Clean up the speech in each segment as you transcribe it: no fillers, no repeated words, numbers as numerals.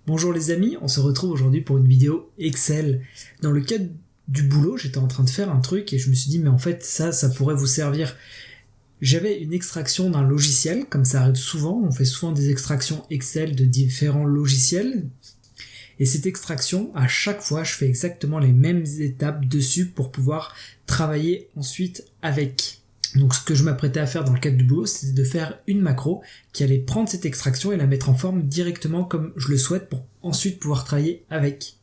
Bonjour les amis, on se retrouve aujourd'hui pour une vidéo Excel. Dans le cadre du boulot, j'étais en train de faire un truc et je me suis dit mais en fait ça pourrait vous servir. J'avais une extraction d'un logiciel, comme ça arrive souvent, on fait souvent des extractions Excel de différents logiciels. Et cette extraction, à chaque fois, je fais exactement les mêmes étapes dessus pour pouvoir travailler ensuite avec. Donc ce que je m'apprêtais à faire dans le cadre du boulot, c'était de faire une macro qui allait prendre cette extraction et la mettre en forme directement comme je le souhaite pour ensuite pouvoir travailler avec.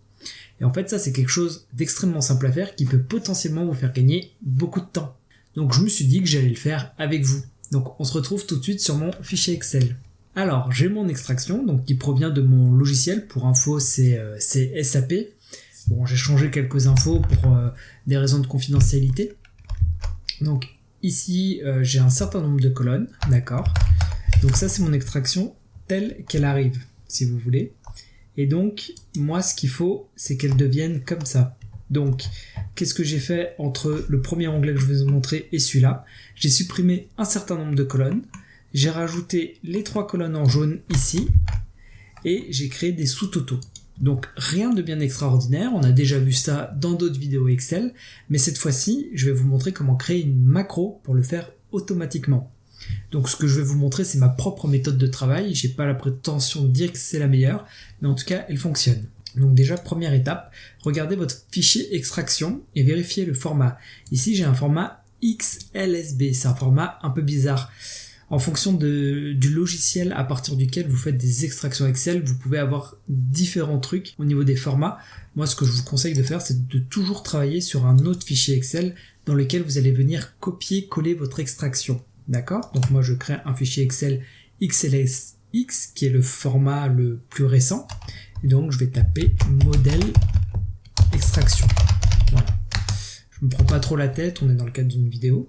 Et en fait ça c'est quelque chose d'extrêmement simple à faire qui peut potentiellement vous faire gagner beaucoup de temps. Donc je me suis dit que j'allais le faire avec vous. Donc on se retrouve tout de suite sur mon fichier Excel. Alors j'ai mon extraction donc qui provient de mon logiciel, pour info c'est SAP. Bon j'ai changé quelques infos pour des raisons de confidentialité. Donc ici, j'ai un certain nombre de colonnes, d'accord. Donc ça, c'est mon extraction telle qu'elle arrive, si vous voulez. Et donc, moi, ce qu'il faut, c'est qu'elle devienne comme ça. Donc, qu'est-ce que j'ai fait entre le premier onglet que je vais vous montrer et celui-là? J'ai supprimé un certain nombre de colonnes. J'ai rajouté les 3 colonnes en jaune ici. Et j'ai créé des sous-totaux. Donc rien de bien extraordinaire, on a déjà vu ça dans d'autres vidéos Excel, mais cette fois-ci, je vais vous montrer comment créer une macro pour le faire automatiquement. Donc ce que je vais vous montrer, c'est ma propre méthode de travail, j'ai pas la prétention de dire que c'est la meilleure, mais en tout cas, elle fonctionne. Donc déjà, première étape, regardez votre fichier extraction et vérifiez le format. Ici, j'ai un format XLSB, c'est un format un peu bizarre. En fonction du logiciel à partir duquel vous faites des extractions Excel, vous pouvez avoir différents trucs au niveau des formats. Moi, ce que je vous conseille de faire, c'est de toujours travailler sur un autre fichier Excel dans lequel vous allez venir copier-coller votre extraction. D'accord ? Donc moi, je crée un fichier Excel XLSX, qui est le format le plus récent. Et donc, je vais taper modèle extraction. Voilà. Je me prends pas trop la tête, on est dans le cadre d'une vidéo.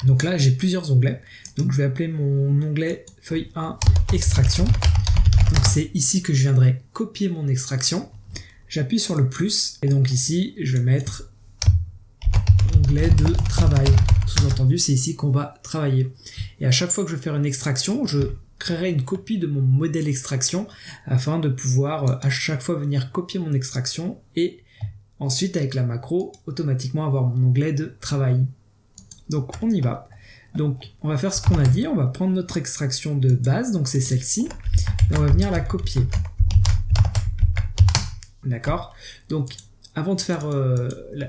Donc là, j'ai plusieurs onglets. Donc je vais appeler mon onglet feuille 1 extraction. Donc c'est ici que je viendrai copier mon extraction. J'appuie sur le plus et donc ici, je vais mettre onglet de travail. Sous-entendu, c'est ici qu'on va travailler. Et à chaque fois que je vais faire une extraction, je créerai une copie de mon modèle extraction afin de pouvoir à chaque fois venir copier mon extraction et ensuite avec la macro, automatiquement avoir mon onglet de travail. Donc on y va. Donc on va faire ce qu'on a dit, on va prendre notre extraction de base, donc c'est celle-ci, et on va venir la copier. D'accord ? Donc avant de faire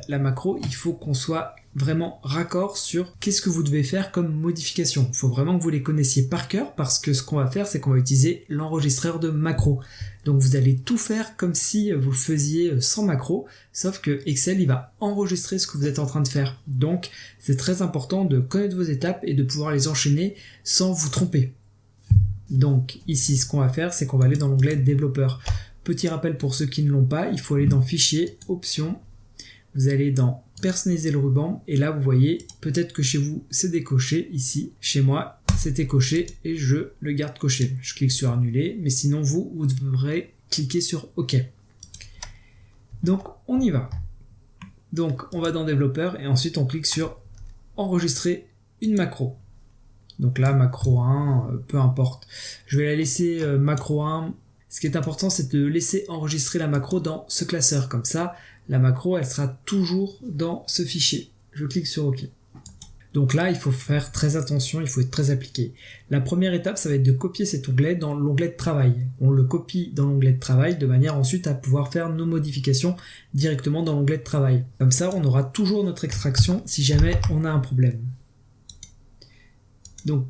la macro, il faut qu'on soit vraiment raccord sur qu'est-ce que vous devez faire comme modification. Il faut vraiment que vous les connaissiez par cœur parce que ce qu'on va faire, c'est qu'on va utiliser l'enregistreur de macro. Donc vous allez tout faire comme si vous faisiez sans macro, sauf que Excel, il va enregistrer ce que vous êtes en train de faire. Donc c'est très important de connaître vos étapes et de pouvoir les enchaîner sans vous tromper. Donc ici, ce qu'on va faire, c'est qu'on va aller dans l'onglet développeur. Petit rappel pour ceux qui ne l'ont pas, il faut aller dans Fichier, Options, vous allez dans Personnaliser le ruban, et là vous voyez, peut-être que chez vous c'est décoché, ici, chez moi c'était coché, et je le garde coché. Je clique sur Annuler, mais sinon vous devrez cliquer sur OK. Donc on y va. Donc on va dans Développeur, et ensuite on clique sur Enregistrer une macro. Donc là, macro 1, peu importe. Je vais la laisser macro 1. Ce qui est important, c'est de laisser enregistrer la macro dans ce classeur. Comme ça, la macro, elle sera toujours dans ce fichier. Je clique sur OK. Donc là, il faut faire très attention, il faut être très appliqué. La première étape, ça va être de copier cet onglet dans l'onglet de travail. On le copie dans l'onglet de travail de manière ensuite à pouvoir faire nos modifications directement dans l'onglet de travail. Comme ça, on aura toujours notre extraction si jamais on a un problème. Donc,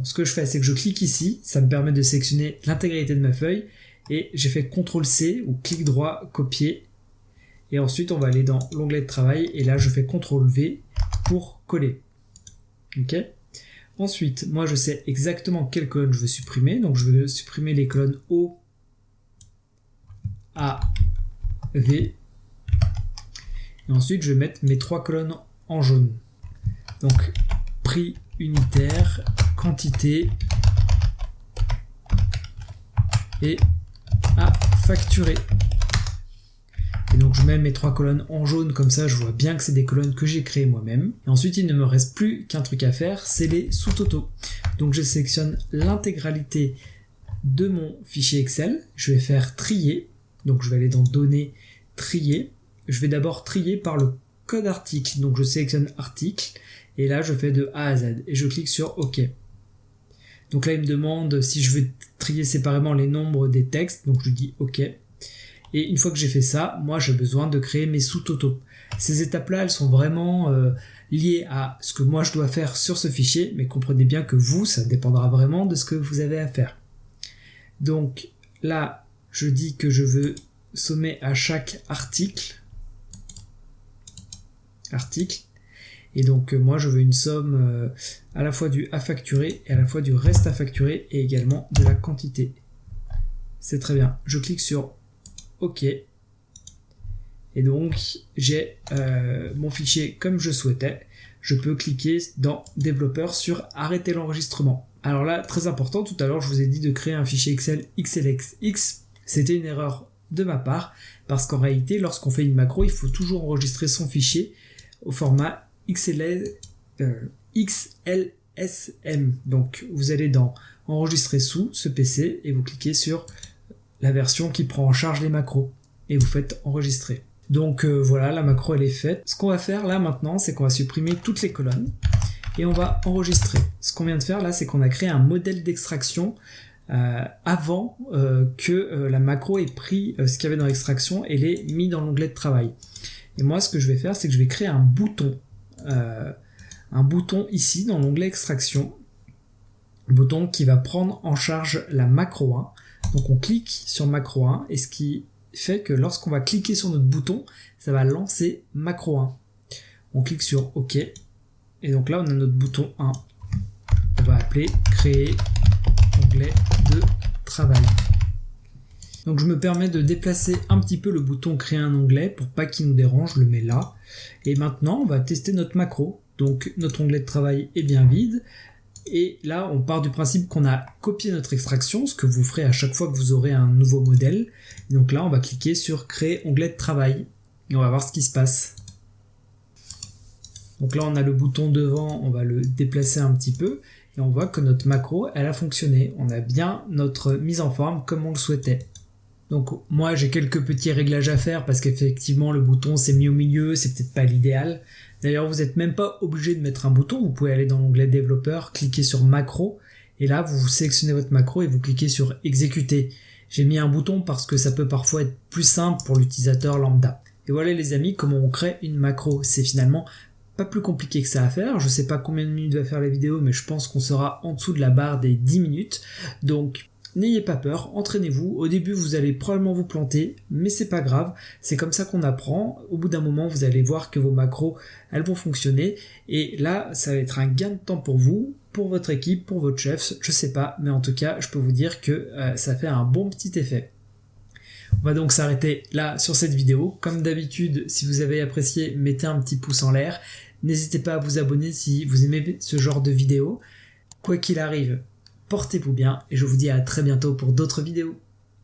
ce que je fais, c'est que je clique ici, ça me permet de sélectionner l'intégralité de ma feuille, et j'ai fait CTRL-C ou clic droit, copier, et ensuite on va aller dans l'onglet de travail, et là je fais CTRL-V pour coller. Ok ? Ensuite, moi je sais exactement quelle colonne je veux supprimer, donc je veux supprimer les colonnes O, A, V, et ensuite je vais mettre mes 3 colonnes en jaune. Donc, prix unitaire, quantité et à facturer. Et donc je mets mes 3 colonnes en jaune, comme ça je vois bien que c'est des colonnes que j'ai créées moi-même. Et ensuite il ne me reste plus qu'un truc à faire, c'est les sous-totaux. Donc je sélectionne l'intégralité de mon fichier Excel, je vais faire trier. Donc je vais aller dans données, trier. Je vais d'abord trier par le code article. Donc je sélectionne article et là je fais de A à Z et je clique sur OK. Donc là il me demande si je veux trier séparément les nombres des textes. Donc je dis OK. Et une fois que j'ai fait ça, moi j'ai besoin de créer mes sous-totaux. Ces étapes-là, elles sont vraiment liées à ce que moi je dois faire sur ce fichier, mais comprenez bien que vous, ça dépendra vraiment de ce que vous avez à faire. Donc là, je dis que je veux sommer à chaque article. Et donc moi je veux une somme à la fois du à facturer et à la fois du reste à facturer et également de la quantité. C'est très bien. Je clique sur OK. Et donc j'ai mon fichier comme je souhaitais. Je peux cliquer dans développeur sur arrêter l'enregistrement. Alors là, très important, tout à l'heure je vous ai dit de créer un fichier Excel XLSX. C'était une erreur de ma part parce qu'en réalité lorsqu'on fait une macro, il faut toujours enregistrer son fichier au format XLSM. Donc vous allez dans enregistrer sous ce PC et vous cliquez sur la version qui prend en charge les macros et vous faites enregistrer. Donc voilà, la macro elle est faite. Ce qu'on va faire là maintenant, c'est qu'on va supprimer toutes les colonnes et on va enregistrer. Ce qu'on vient de faire là, c'est qu'on a créé un modèle d'extraction avant que la macro ait pris ce qu'il y avait dans l'extraction et l'ait mis dans l'onglet de travail. Et moi ce que je vais faire, c'est que je vais créer un bouton ici dans l'onglet extraction, un bouton qui va prendre en charge la macro 1. Donc on clique sur macro 1 et ce qui fait que lorsqu'on va cliquer sur notre bouton, ça va lancer macro 1. On clique sur OK et donc là on a notre bouton 1. On va appeler créer onglet de travail. Donc je me permets de déplacer un petit peu le bouton créer un onglet pour pas qu'il nous dérange, je le mets là. Et maintenant on va tester notre macro. Donc notre onglet de travail est bien vide. Et là on part du principe qu'on a copié notre extraction, ce que vous ferez à chaque fois que vous aurez un nouveau modèle. Et donc là on va cliquer sur créer onglet de travail. Et on va voir ce qui se passe. Donc là on a le bouton devant, on va le déplacer un petit peu. Et on voit que notre macro elle a fonctionné. On a bien notre mise en forme comme on le souhaitait. Donc moi j'ai quelques petits réglages à faire parce qu'effectivement le bouton s'est mis au milieu, c'est peut-être pas l'idéal. D'ailleurs vous n'êtes même pas obligé de mettre un bouton, vous pouvez aller dans l'onglet développeur, cliquer sur macro et là vous sélectionnez votre macro et vous cliquez sur exécuter. J'ai mis un bouton parce que ça peut parfois être plus simple pour l'utilisateur lambda. Et voilà les amis comment on crée une macro, c'est finalement pas plus compliqué que ça à faire. Je sais pas combien de minutes va faire la vidéo mais je pense qu'on sera en dessous de la barre des 10 minutes. Donc n'ayez pas peur, entraînez-vous. Au début, vous allez probablement vous planter, mais c'est pas grave. C'est comme ça qu'on apprend. Au bout d'un moment, vous allez voir que vos macros, elles vont fonctionner. Et là, ça va être un gain de temps pour vous, pour votre équipe, pour votre chef. Je sais pas, mais en tout cas, je peux vous dire que ça fait un bon petit effet. On va donc s'arrêter là sur cette vidéo. Comme d'habitude, si vous avez apprécié, mettez un petit pouce en l'air. N'hésitez pas à vous abonner si vous aimez ce genre de vidéo. Quoi qu'il arrive, portez-vous bien et je vous dis à très bientôt pour d'autres vidéos.